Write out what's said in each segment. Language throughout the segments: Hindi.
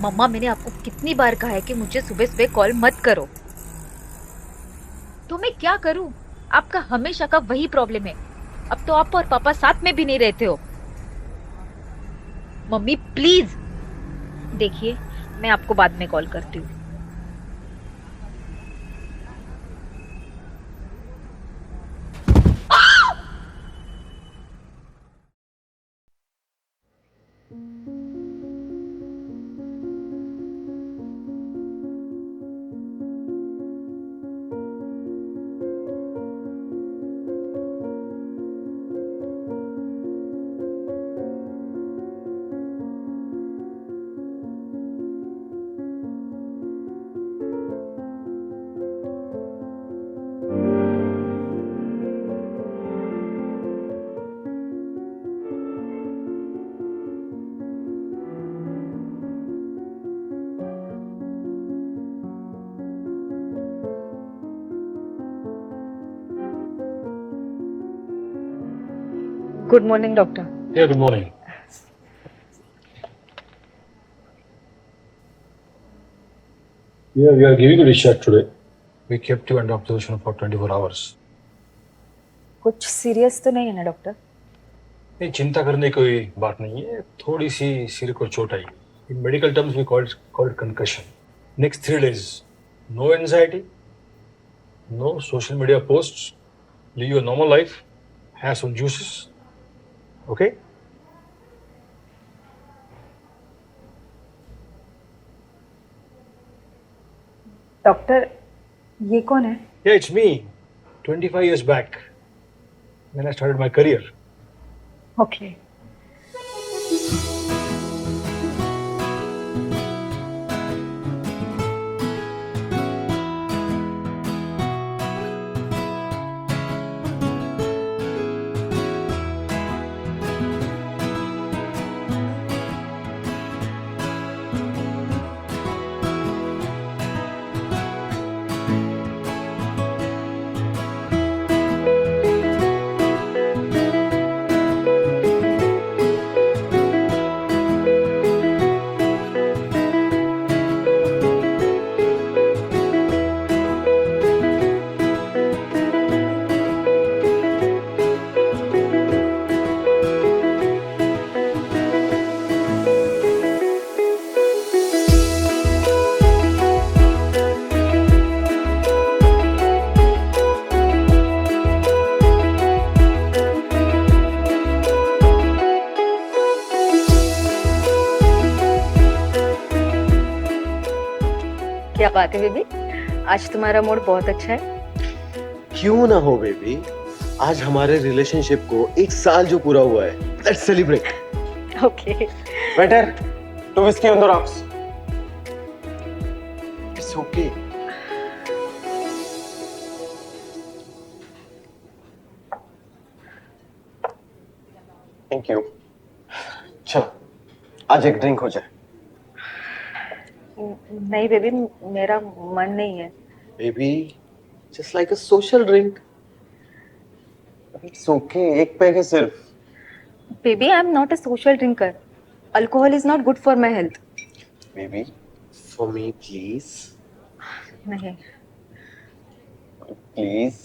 मम्मा, मैंने आपको कितनी बार कहा है कि मुझे सुबह सुबह कॉल मत करो। तो मैं क्या करूं? आपका हमेशा का वही प्रॉब्लम है। अब तो आप और पापा साथ में भी नहीं रहते हो। Mummy please. देखिए, मैं आपको बाद में कॉल करती हूँ। Good morning doctor. Yeah, good morning. Yeah, we are giving you discharge today. We kept you under observation for 24 hours. कुछ सीरियस तो नहीं है ना डॉक्टर? नहीं, चिंता करने की कोई बात नहीं है। थोड़ी सी सिर को चोट आई। In medical terms, we call it concussion. Next 3 days, no anxiety, no social media posts. Live your normal life. Have some juices. Okay? Doctor, ये कौन है? Yeah, it's me. 25 years back, when I started my career. Okay. क्या बात है बेबी, आज तुम्हारा मूड बहुत अच्छा है। क्यों ना हो बेबी, आज हमारे रिलेशनशिप को 1 साल जो पूरा हुआ है, let's celebrate. Okay. Waiter, 2 whiskey on the rocks. It's okay. Thank you. चलो, आज एक ड्रिंक हो जाए। नहीं बेबी, मेरा मन नहीं है। Baby, just like a social drink. It's okay, एक पैक है सिर्फ। Baby, I am not a social drinker. Alcohol is not good for my health. Baby, for me, please. नहीं, Please.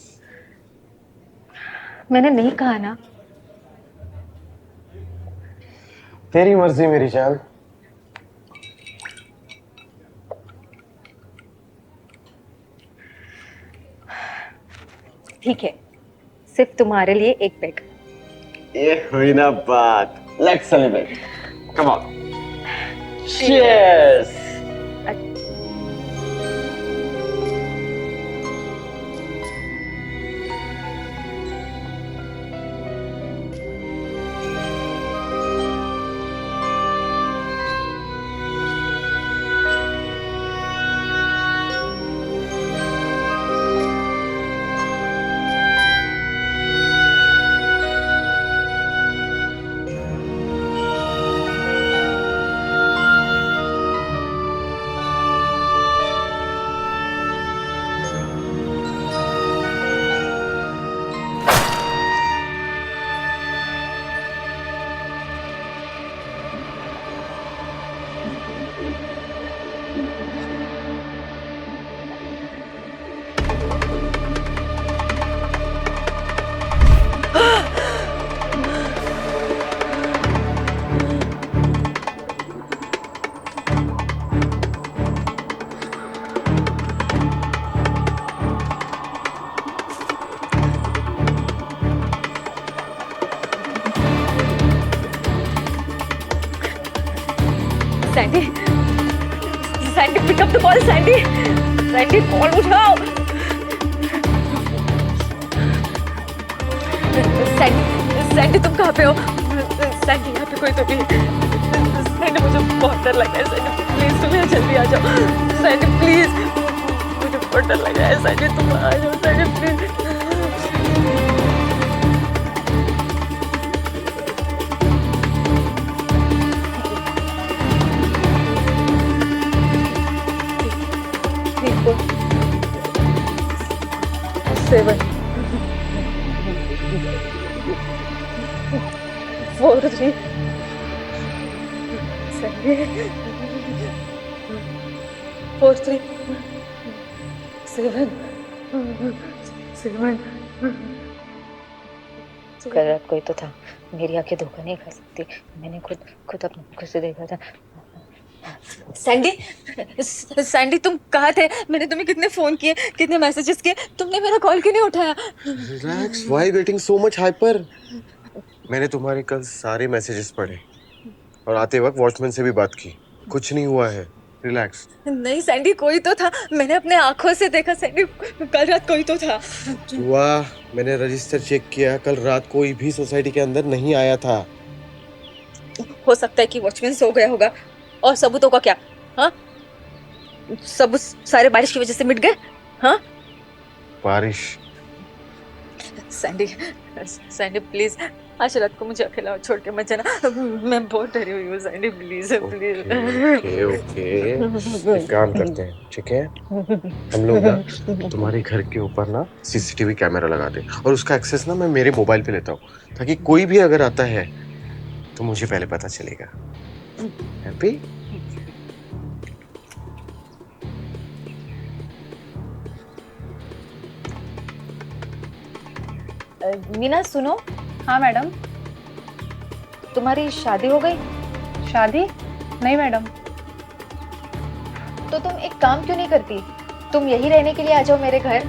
मैंने नहीं कहा ना। तेरी मर्जी मेरी जान। ठीक है, सिर्फ तुम्हारे लिए एक पैक। ये हुई ना बात। Let's celebrate. Come on. Cheers. Sandy, Sandy pick up the call Sandy, Sandy call उठाओ। सैंडी, सैंडी तुम कहाँ पे हो? सैंडी यहाँ पे कोई तो भी। सैंडी मुझे बहुत डर लग रहा है सैंडी, प्लीज तुम यहाँ जल्दी आ जाओ। सैंडी प्लीज, मुझे बहुत डर लग रहा है सैंडी, तुम आ जाओ सैंडी प्लीज। सेवन 4 3 4 3 7 7। कल रात कोई तो था, मेरी आंखें धोखा नहीं खा सकती, मैंने खुद अपने आंखों से देखा था। सैंडी, सैंडी तुम कहाँ थे? मैंने तुम्हें कितने फोन किए, कितने मैसेजेस किए, तुमने मेरा कॉल क्यों नहीं उठाया? Relax, why getting so much hyper? मैंने तुम्हारे कल सारे मैसेजेस पढ़े और आते वक्त वॉचमैन से भी बात की, कुछ नहीं हुआ है, रिलैक्स। नहीं सैंडी, कोई तो था, मैंने अपने आंखों से देखा सैंडी, कल रात कोई तो था। वाह, मैंने रजिस्टर चेक किया, कल रात कोई भी सोसाइटी के अंदर नहीं आया था। हो सकता है कि वॉचमैन सो गया होगा। और सबूतों का क्या? हाँ, सबूत सारे बारिश की वजह से मिट गए। हाँ बारिश? सैंडी, सैंडी प्लीज आज रात को मुझे अकेला छोड़ के मत जाना, मैं बहुत डरी हुई हूँ Sandy, please please. Okay okay, एक काम करते हैं, ठीक है? हम लोग ना तुम्हारे घर के ऊपर ना सीसीटीवी कैमरा लगा दे और उसका एक्सेस ना मैं मेरे मोबाइल पे लेता हूँ, ताकि कोई भी अगर आता है तो मुझे पहले पता चलेगा। हैप्पी? मीना सुनो। हाँ मैडम। तुम्हारी शादी हो गई? शादी? नहीं मैडम। तो तुम एक काम क्यों नहीं करती, तुम यही रहने के लिए आ जाओ मेरे घर।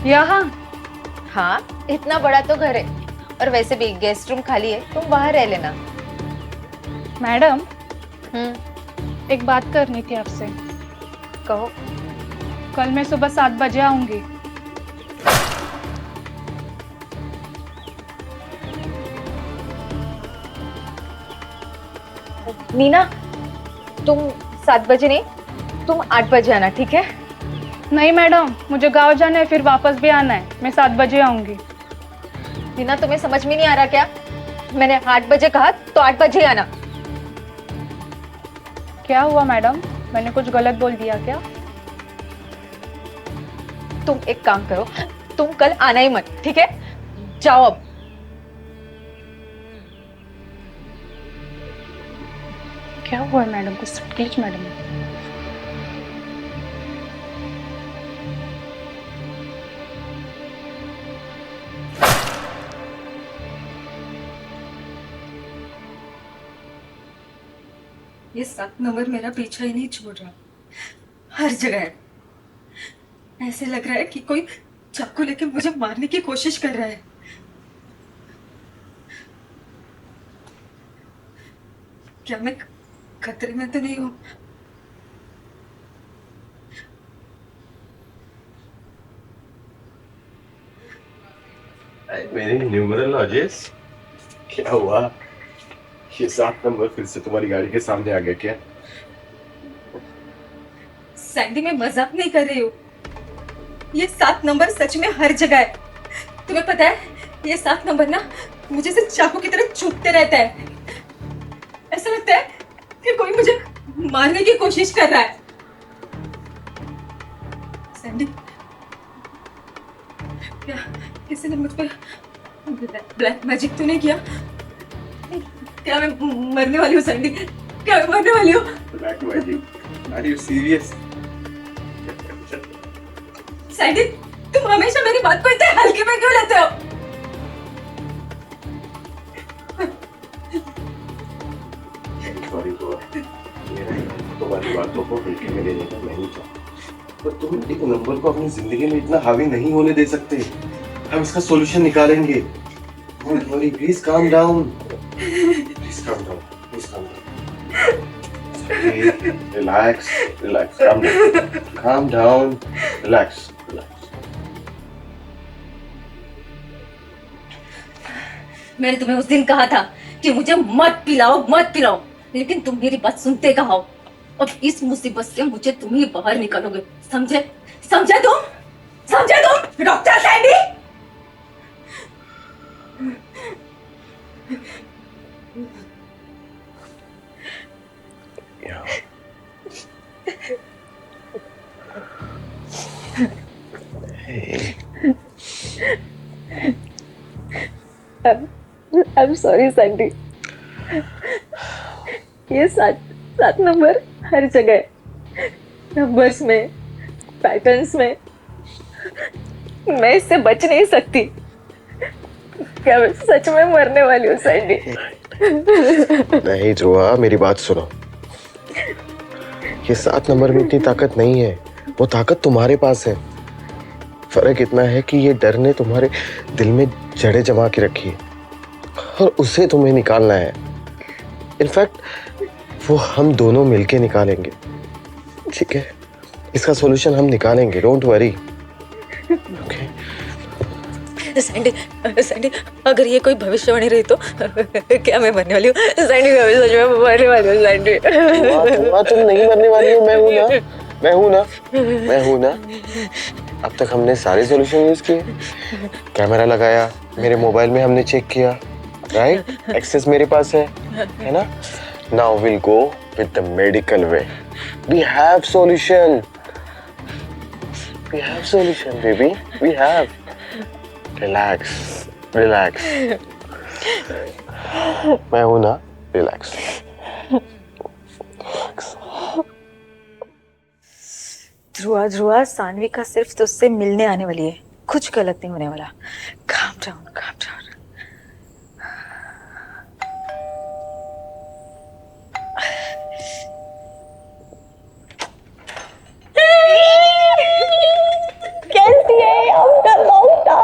यहाँ? हाँ, इतना बड़ा तो घर है, और वैसे भी गेस्ट रूम खाली है, तुम बाहर रह लेना। मैडम, एक बात करनी थी आपसे। कहो। कल मैं सुबह 7 बजे आऊंगी। मीना, तुम 7 बजे नहीं, तुम 8 बजे आना, ठीक है? नहीं मैडम, मुझे गांव जाना है, फिर वापस भी आना है, मैं 7 बजे आऊंगी। मीना, तुम्हें समझ में नहीं आ रहा क्या? मैंने 8 बजे कहा तो 8 बजे आना। क्या हुआ मैडम, मैंने कुछ गलत बोल दिया क्या? तुम एक काम करो, तुम कल आना ही मत, ठीक है? जाओ अब। क्या हुआ है मैडम, कुछ प्लीज मैडम। ये 7 नंबर मेरा पीछा ही नहीं छोड़ रहा, हर जगह है। ऐसे लग रहा है कि कोई चाकू लेके मुझे मारने की कोशिश कर रहा है। क्या मैं खतरे में तो नहीं हूँ? मेरे न्यूमरोलॉजिस्ट, क्या हुआ? ये 7 नंबर फिर से तुम्हारी गाड़ी के सामने आ गया क्या? सैंडी, मैं मजाक नहीं कर रही हूँ, ये 7 नंबर सच में हर जगह है। तुम्हें पता है, ये 7 नंबर ना मुझे सिर्फ चाकू की तरह चुभते रहता है। ऐसा लगता है कि कोई मुझे मारने की कोशिश कर रहा है। सैंडी, क्या किसी ने मुझ पर ब्लैक मैजिक तो नहीं किया? क्या मैं मरने वाली हूँ सैंडी? क्या मैं मरने वाली हूँ? Black magic? Are you serious? Sandy, तुम हमेशा मेरी बात को इतने हल्के में क्यों लेते हो? सॉरी तुम्हारी बातों को हल्के में लेने का नहीं चाहता, पर तुम एक नंबर को अपनी जिंदगी में इतना हावी नहीं होने दे सकते। हम इसका सॉल्यूशन निकालेंगे। Please calm down, please calm down, please calm down. Relax relax, calm down, relax. मैंने तुम्हें उस दिन कहा था कि मुझे मत पिलाओ, लेकिन तुम मेरी बात सुनते कहाँ हो। अब इस मुसीबत से मुझे तुम ही बाहर निकालोगे, समझे? समझे तुम doctor Sandy? I'm sorry Sandy. ये सात नंबर हर जगह है, नंबर्स में, पैटर्न्स में। मैं इससे बच नहीं सकती। क्या मैं सच में मरने वाली हूँ सैंडी? नहीं ध्रुवा, मेरी बात सुनो। ये 7 नंबर में इतनी ताकत नहीं है, वो ताकत तुम्हारे पास है। फर्क इतना है कि ये डर ने तुम्हारे दिल में जड़ें जमा के रखी है और उसे तुम्हें निकालना है। इनफैक्ट वो हम दोनों मिलके निकालेंगे, ठीक है? इसका सॉल्यूशन हम निकालेंगे, डोंट वरी। ओके सैंडी, अगर ये कोई भविष्यवाणी रही तो क्या मैं मरने वाली हूँ? सैंडी, मैं सच में मरने वाली हूँ सैंडी। तुम नहीं मरने वाली हो, मैं हूँ ना। अब तक हमने सारे सॉल्यूशन यूज किए, कैमरा लगाया, मेरे मोबाइल में हमने चेक किया, राइट? एक्सेस मेरे पास है ना? Now will go with the medical way. We have solution baby, we have. Relax मैं हूं ना, रिलैक्स। ध्रुवा, सानवी का सिर्फ तुझसे मिलने आने वाली है, कुछ गलत नहीं होने वाला। Calm down. कैसी है आपका लौटा?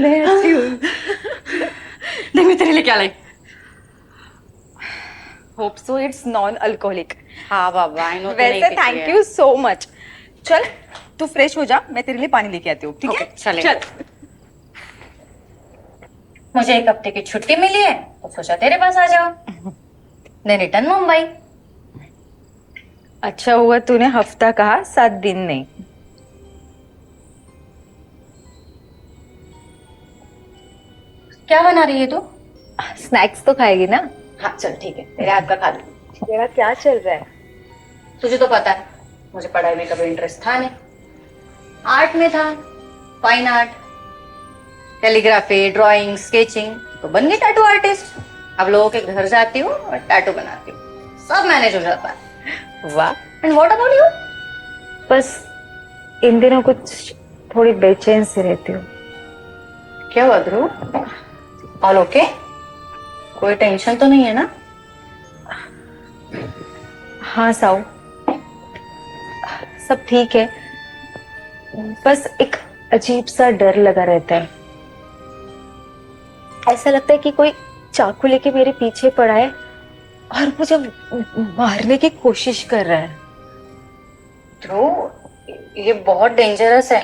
मैं अच्छी हूँ। देख मैं तेरे लिए क्या लाई। Hope so it's non alcoholic. हाँ बाबा, आई नो। वैसे थैंक यू सो मच। चल तू फ्रेश हो जा, मैं तेरे लिए पानी लेके आती हूँ, ठीक है? चल। मुझे 1 हफ्ते की छुट्टी मिली है तो सोचा तेरे पास आ जाओ। Then return Mumbai. अच्छा हुआ तूने हफ्ता कहा, 7 दिन नहीं। क्या बना रही है तू? स्नैक्स तो खाएगी ना? हाँ चल ठीक है, तेरे हाथ का खा लूं। तेरा क्या चल रहा है? तुझे तो पता है मुझे पढ़ाई में कभी इंटरेस्ट था नहीं। आर्ट में था, fine art, calligraphy, drawing, sketching, तो बन गई टैटू आर्टिस्ट। अब लोगों के घर जाती हूँ और टैटू बनाती हूँ, सब मैनेज हो जाता है। वाह। And what about you? बस इन दिनों कुछ थोड़ी बेचैन सी रहती हूँ। क्या हुआ ध्रुव? All okay? कोई टेंशन तो नहीं है ना? हाँ साऊ, सब ठीक है, बस एक अजीब सा डर लगा रहता है। ऐसा लगता है कि कोई चाकू लेके मेरे पीछे पड़ा है और मुझे मारने की कोशिश कर रहा है। ध्रुव, ये बहुत डेंजरस है।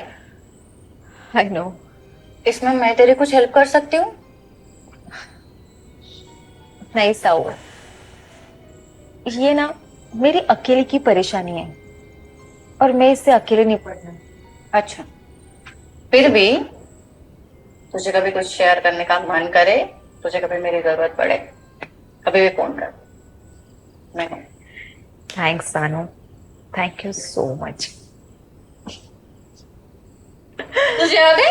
I know. इसमें मैं तेरी कुछ हेल्प कर सकती हूँ? नहीं साऊ, ये ना मेरी अकेले की परेशानी है और मैं इससे अकेले नहीं पढ़ना। अच्छा, फिर भी तुझे कभी कुछ शेयर करने का मन करे, तुझे कभी मेरी जरूरत पड़े, कभी भी फोन कर, मैं हूं। थैंक्स सानू, थैंक यू सो मच। तुझे याद है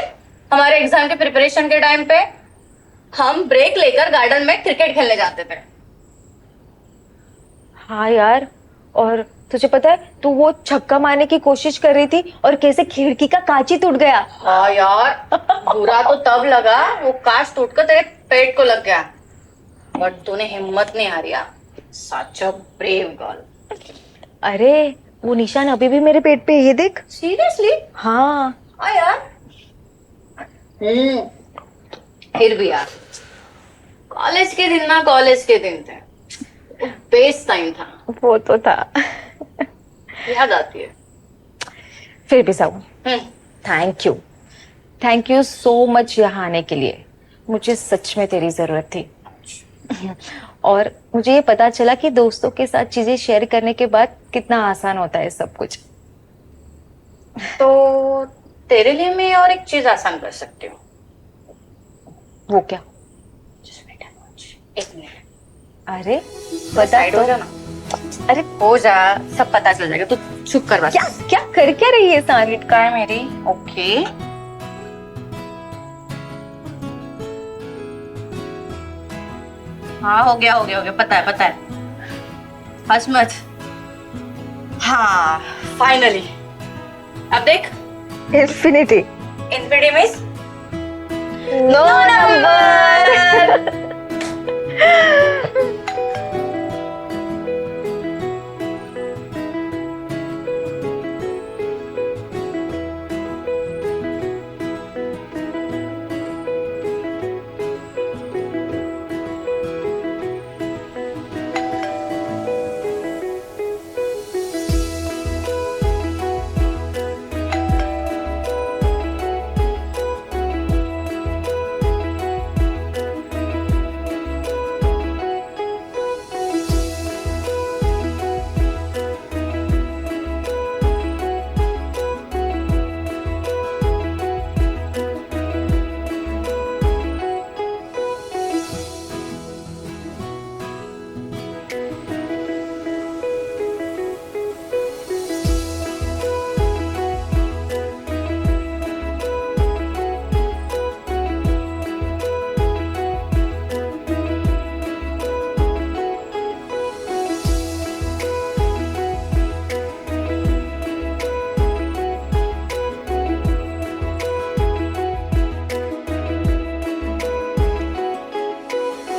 हमारे एग्जाम के प्रिपरेशन के टाइम पे हम ब्रेक लेकर गार्डन में क्रिकेट खेलने जाते थे? हाँ यार, और तुझे पता है तू वो छक्का मारने की कोशिश कर रही थी और कैसे खिड़की का कांच ही टूट गया। हाँ यार, बुरा तो तब लगा वो कांच टूटकर तेरे पेट को लग गया, बट तूने हिम्मत नहीं हारिया। सच अ ब्रेव गर्ल। अरे वो निशान अभी भी मेरे पेट पे है, ये देख। सीरियसली? हाँ। हाँ यार। फिर भी यार, कॉलेज के दिन ना कॉलेज के दिन थे। बेस्ट टाइम था, वो तो था। याद आती है। फिर भी साहू, हम्म, थैंक यू सो मच यहाँ आने के लिए। मुझे सच में तेरी जरूरत थी। और मुझे ये पता चला कि दोस्तों के साथ चीजें शेयर करने के बाद कितना आसान होता है सब कुछ। तो तेरे लिए मैं और एक चीज आसान कर सकती हूँ। वो क्या? एक मिनट, अरे बता बता साइड हो तो। जा ना। अरे हो जा, सब पता चल जाएगा, तू चुप कर बस। क्या क्या कर क्या रही है सारी? सीट का है मेरी। ओके, हाँ हो गया, पता है। हंस मत। हाँ फाइनली, अब देख, infinity. Infinity means no number.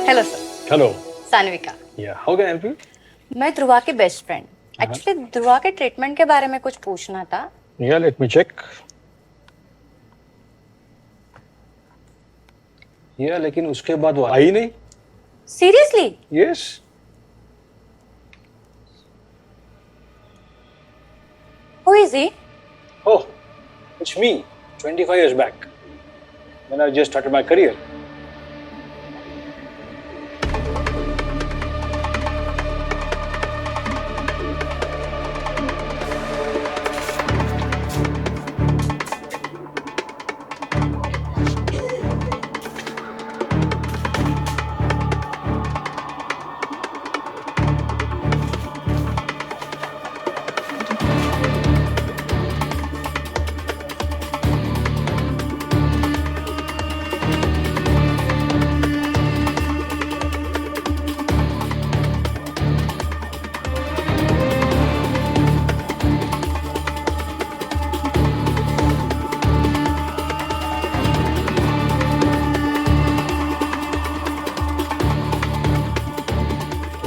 Hello sir, hello, Sanvika. Yeah how can I help you? मैं ध्रुवा की बेस्ट फ्रेंड। एक्चुअली ध्रुवा के ट्रीटमेंट के बारे में कुछ पूछना था। या लेट मी चेक। या लेकिन उसके बाद वो आई नहीं। Seriously? Yes. Who is he? Oh, it's me, 25 years back, when I just started my career.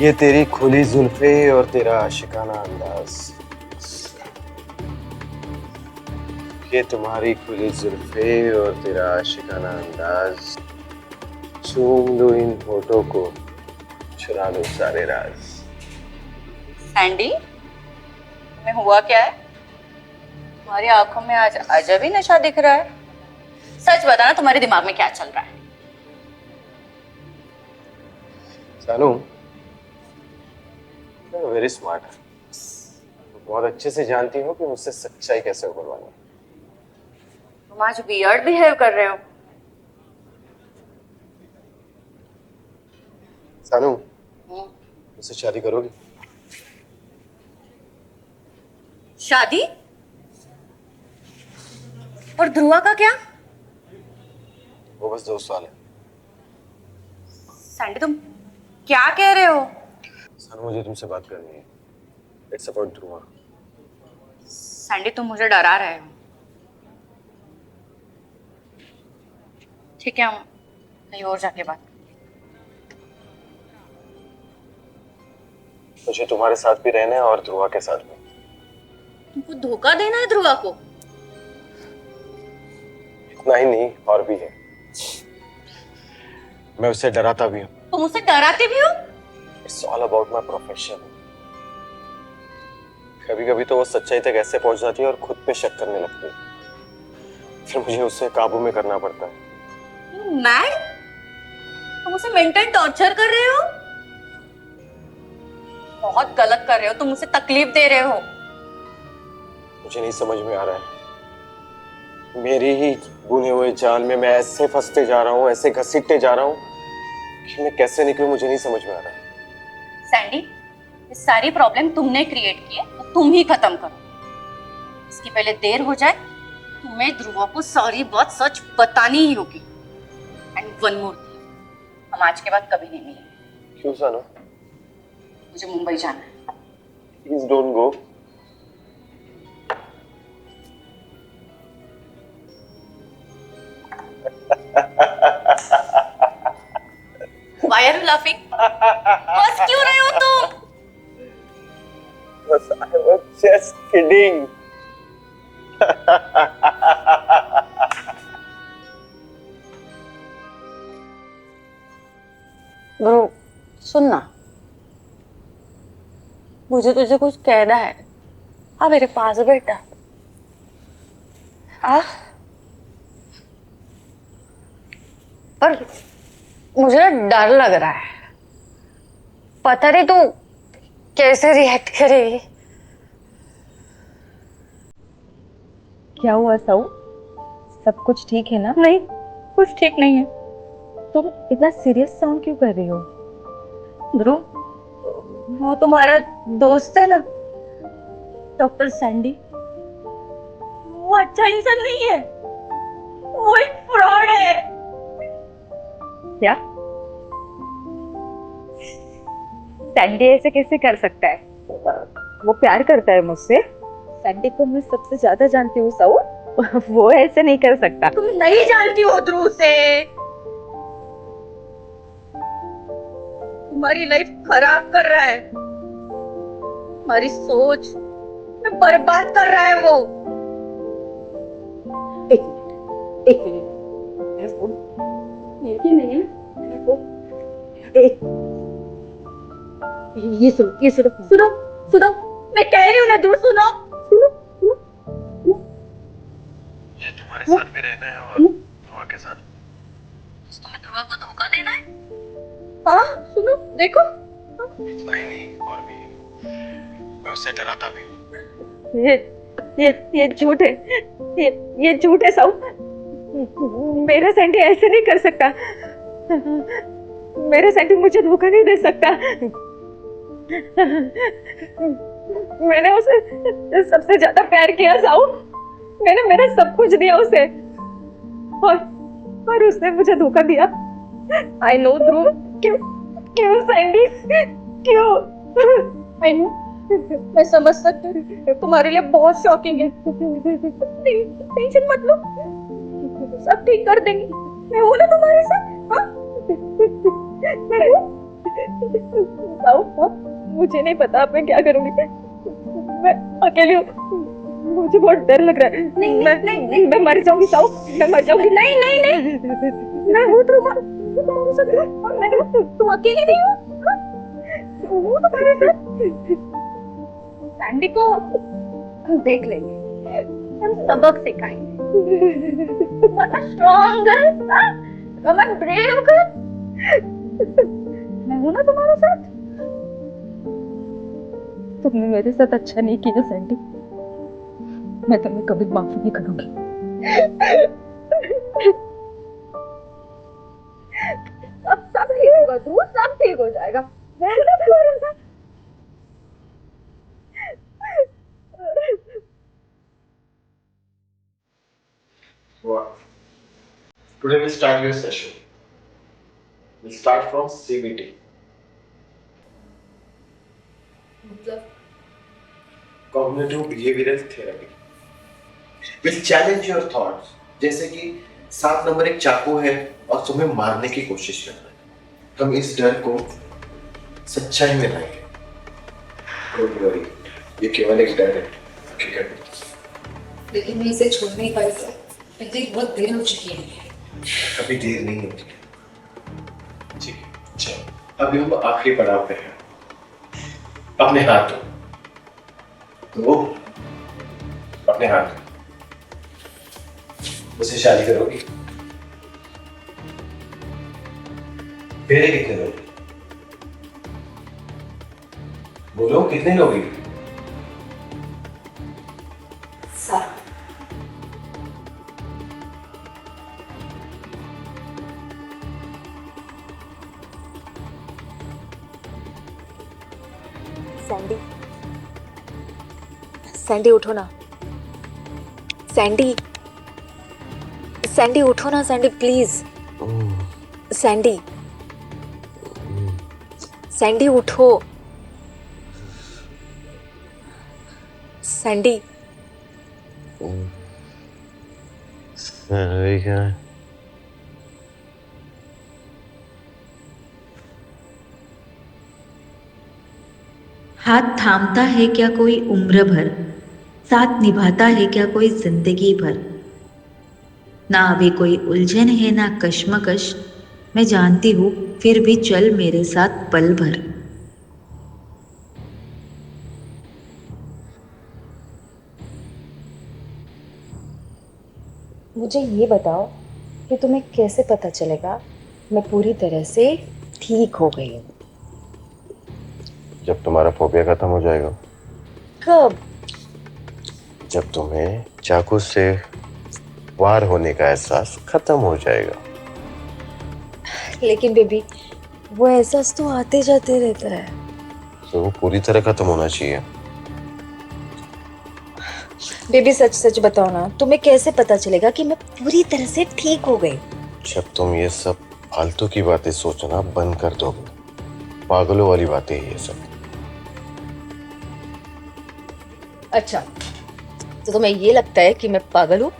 ये तेरी खुली जुल्फे और तेरा आशिकाना अंदाज, ये तुम्हारी खुली जुल्फे और तेरा आशिकाना अंदाज, चूम दो इन होठों को, चुरा दो सारे राज। सैंडी, तुम्हें हुआ क्या है? तुम्हारी आंखों में आज अजब ही नशा दिख रहा है। सच बताना, तुम्हारे दिमाग में क्या चल रहा है? सानू, वेरी स्मार्ट है, बहुत अच्छे से जानती हूँ कि मुझसे सच्चाई कैसे उगलवानी है। तुम आज वियर्ड बिहेव कर रहे हो। सानू, मुझसे शादी करोगी? शादी? और ध्रुवा का क्या? वो बस 2 साल है। सैंडी, तुम क्या कह रहे हो? सानू, मुझे तुमसे बात करनी है। It's about Dhruva. सैंडी, तुम मुझे डरा रहे हो। ठीक है, हम कहीं और जाके बात। मुझे तुम्हारे साथ भी रहना है और ध्रुवा के साथ भी। तुमको धोखा देना है ध्रुवा को? इतना ही नहीं, और भी है। मैं उससे डराता भी हूँ। तुम उसे डराते भी हो? It's all about my profession. कभी कभी तो वो सच्चाई तक ऐसे पहुंच जाती है और खुद पे शक करने लगती है, फिर मुझे उसे काबू में करना पड़ता है। मैड? तुम उसे मेंटल टॉर्चर कर रहे हो? बहुत गलत कर रहे हो, तुम उसे तकलीफ दे रहे हो। मुझे नहीं समझ में आ रहा है, मेरी ही बुने हुए जाल में मैं ऐसे फंसते जा रहा हूँ, ऐसे घसीटते जा रहा हूँ कि मैं कैसे निकलूं, मुझे नहीं समझ में आ रहा है। सैंडी, ये सारी प्रॉब्लम तुमने क्रिएट की है, तो तुम ही खत्म करो। इसकी पहले देर हो जाए, तुम्हें ध्रुवा को सारी बात सच बतानी ही होगी। एंड वन मोर थिंग, हम आज के बाद कभी नहीं मिलेंगे। क्यों सानू? मुझे मुंबई जाना है। Please don't go. Why are you laughing? हंस क्यों रहे हो तुम? But I was just kidding. Bro, सुनना, मुझे तुझे कुछ कहना है। आ मेरे पास बेटा, आ। पर मुझे ना डर लग रहा है, पता नहीं तू कैसे रिएक्ट करेगी। क्या हुआ साऊ? सब कुछ ठीक है ना? नहीं, कुछ ठीक नहीं है। तुम इतना सीरियस साउंड क्यों कर रही हो? ध्रुव, वो तुम्हारा दोस्त है ना, डॉक्टर सैंडी, वो अच्छा इंसान नहीं है, वो एक फ्रॉड है। क्या? सैंडी ऐसे कैसे कर सकता है? वो प्यार करता है मुझसे। सैंडी को मैं सबसे ज्यादा जानती हूँ साऊ, वो ऐसे नहीं कर सकता। तुम नहीं जानती हो ध्रुव से, तुम्हारी लाइफ खराब कर रहा है, तुम्हारी सोच में बर्बाद कर रहा है वो। एक मिनट ये नहीं है। ये सुनो सुनो सुनो, मैं कह रही हूँ ना ध्रुव, सुनो सुनो सुनो। ये तुम्हारे साथ भी रहना है और ध्रुवा के साथ। तुम्हें ध्रुवा को धोखा देना है? हाँ सुनो, देखो। नहीं, और भी मैं उससे डराता भी हूँ। ये झूठ है, ये झूठ है साऊ। मेरा सैंडी ऐसे नहीं कर सकता। मेरा सैंडी मुझे धोखा नहीं दे सकता। मैंने उसे सबसे ज्यादा प्यार किया साऊ, मैंने मेरा सब कुछ दिया उसे, और उसने मुझे धोखा दिया। आई नो ध्रुव, क्यों सैंडी, क्यों? आई नो, मैं समझ सकती हूँ, तुम्हारे लिए बहुत शॉकिंग है। टेंशन मत लो, सब ठीक कर देंगे। मैं हूँ ना तुम्हारे साथ। हाँ? मैं हूँ। मुझे नहीं पता अब मैं क्या करूंगी। मैं अकेली हूँ, मुझे बहुत डर लग रहा है। मैं मर जाऊंगी साऊ, मैं मर जाऊंगी। नहीं नहीं नहीं, मैं हूँ तुम्हारे साथ। मैं हूँ, तुम अकेली नहीं हो। हाँ? हूँ तुम्हारे साथ। सैंडी को देख लेंगे, हम सबक सिखाएंगे। Strong girl, brave girl. मैं हूँ ना तुम्हारे साथ। तुमने मेरे साथ अच्छा नहीं किया सैंडी, मैं तुम्हें कभी माफ नहीं करूंगी। सब ठीक होगा तू, सब ठीक हो जाएगा। Today we'll start your session. We'll start from CBT. Cognitive Behavioral Therapy. We'll challenge your thoughts. जैसे कि 7 नंबर एक चाकू है और तुम्हें मारने की कोशिश कर रहा है। हम इस डर को सच्चाई में लाएंगे। Don't worry, ये केवल एक डर है, हकीकत नहीं। लेकिन मैं इसे छोड़ नहीं पाई सर, मुझे बहुत देर हो चुकी है। अभी देर नहीं होती। ठीक है, चलो अभी हम आखिरी पड़ाव पे हैं। अपने हाथ तो अपने हाथ मुझसे शादी करोगी? फेरे कितने लोगे? बोलो कितने लोगे? सैंडी, सैंडी उठो ना। सैंडी, सैंडी उठो ना। Sandy please. सैंडी, सैंडी उठो। सैंडी, हाथ थामता है क्या कोई उम्र भर, साथ निभाता है क्या कोई जिंदगी भर। ना अभी कोई उलझन है ना कश्मकश, मैं जानती हूँ फिर भी चल मेरे साथ पल भर। मुझे ये बताओ कि तुम्हें कैसे पता चलेगा मैं पूरी तरह से ठीक हो गई हूँ? जब तुम्हारा फोबिया खत्म हो जाएगा। कब? जब तुम्हें चाकू से वार होने का एहसास खत्म हो जाएगा। लेकिन बेबी, वो एहसास तो आते जाते रहता है। तो वो पूरी तरह खत्म होना चाहिए। बेबी सच सच बताओ ना, तुम्हें कैसे पता चलेगा कि मैं पूरी तरह से ठीक हो गई? जब तुम ये सब फालतू की बातें सोचना बंद कर दोगे। पागलों वाली बातें हैं ये सब। अच्छा, तो तुम्हें ये लगता है कि मैं पागल हूँ?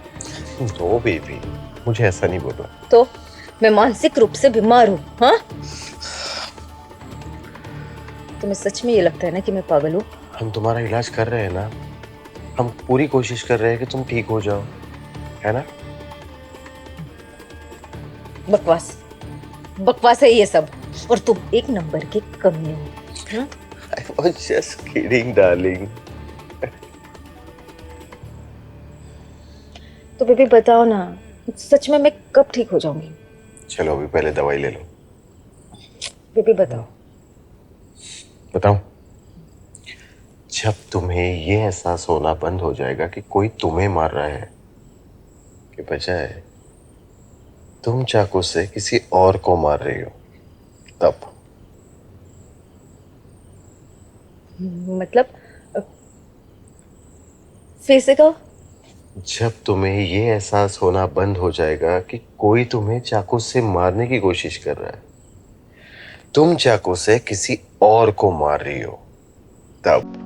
नो बेबी, मुझे ऐसा नहीं बोला। तो मैं मानसिक रूप से बीमार हूँ? हाँ, तुम्हें सच में ये लगता है ना कि मैं पागल हूँ? हम तुम्हारा इलाज कर रहे हैं ना। हम पूरी कोशिश कर रहे हैं कि तुम ठीक हो जाओ, है ना? बकवास, बकवास है ये सब। और तुम एक नंबर के कमीने हो। I was just kidding, darling. तो बेबी बताओ ना, सच में मैं कब ठीक हो जाऊंगी? चलो अभी पहले दवाई ले लो। बेबी बताओ। बताओ। जब तुम्हें ये एहसास होना बंद हो जाएगा कि कोई तुम्हें मार रहा है कि बजाय तुम चाकू से किसी और को मार रही हो, तब। मतलब फिर से कहो। जब तुम्हें ये एहसास होना बंद हो जाएगा कि कोई तुम्हें चाकू से मारने की कोशिश कर रहा है, तुम चाकू से किसी और को मार रही हो, तब।